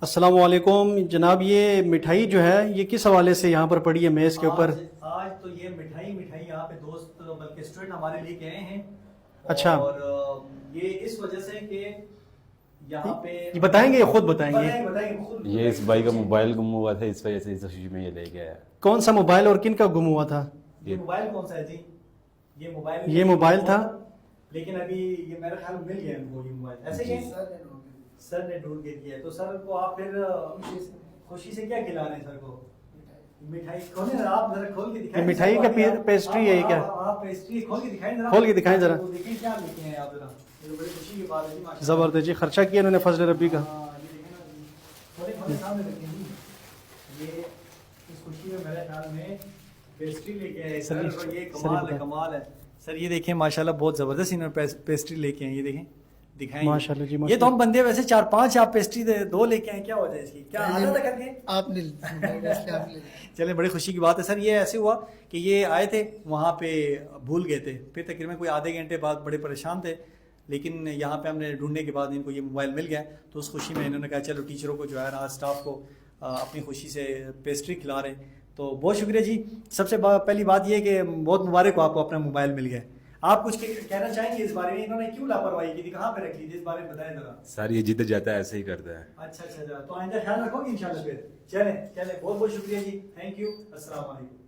अस्सलाम वालेकुम जनाब, ये मिठाई जो है ये किस हवाले से यहाँ पर पड़ी है मेज़ के ऊपर? आज तो ये मिठाई मिठाई यहाँ पे दोस्त बल्कि स्टूडेंट हमारे लेके आए हैं। अच्छा, और ये इस वजह से कि यहाँ पे ये बताएंगे, ये खुद बताएंगे बताएंगे बताएंगे खुद ये इस भाई का मोबाइल गुम हुआ था, इस वजह से इस खुशी में ये लेके आया। कौन सा मोबाइल और किन का गुम हुआ था? ये मोबाइल कौन सा है जी? ये ये मोबाइल था। लेकिन अभी ये मेरे ख्याल में मिल गया इनको ये मोबाइल। ऐसे ही सर ने ढूंढ के दिया है। तो सर को आप फिर खुशी से क्या खिला रहे हैं सर को? मिठाई खोले ना, आप जरा खोल के दिखाएं। मिठाई का पेस्ट्री है ये क्या? आप पेस्ट्री खोल के दिखाएं जरा। खोल के दिखाएं जरा। तो देखें क्या लेके हैं आप जरा। ये बड़ी खुशी की बात है जी माशाल्लाह। जबरदस्त जी, खर्चा किया इन्होंने फजल रब्बी का। हाँ, ये देखें ना जी। थोड़े सामने रखें जी। ये इस खुशी में मेरे ख्याल में पेस्ट्री लेके आए सर। और ये कमाल है, कमाल है सर। ये देखें माशाल्लाह बहुत जबरदस्त इन्होंने पेस्ट्री लेके आए। ये देखें, दिखाएं माशाल्लाह जी, ये तो हम बंदे वैसे 4-5 आप पेस्ट्री दो लेके आए, क्या वजह है इसकी? क्या आदत है करके आपने चले, बड़ी खुशी की बात है सर। ये ऐसे हुआ कि ये आए थे वहाँ पे, भूल गए थे। फिर तकरीबन कोई आधे घंटे बाद बड़े परेशान थे, लेकिन यहाँ पे हमने ढूंढने के बाद इनको ये मोबाइल मिल गया। तो उस खुशी में इन्होंने कहा चलो टीचरों को जो है ना, स्टाफ को अपनी खुशी से पेस्ट्री खिला रहे। तो बहुत शुक्रिया जी। सबसे पहली बात ये कि बहुत मुबारक हो आपको, अपना मोबाइल मिल गया। आप कुछ कहना चाहेंगे इस बारे में? इन्होंने क्यों लापरवाही की थी, कहाँ पे रख ली थी, इस बारे में बताएं जरा। सर ये जिद जाता है ऐसे ही करता है। अच्छा, तो आइंदा ख्याल रखोगे इंशाल्लाह। फिर चले बहुत बहुत शुक्रिया जी, थैंक यू, अस्सलाम वालेकुम।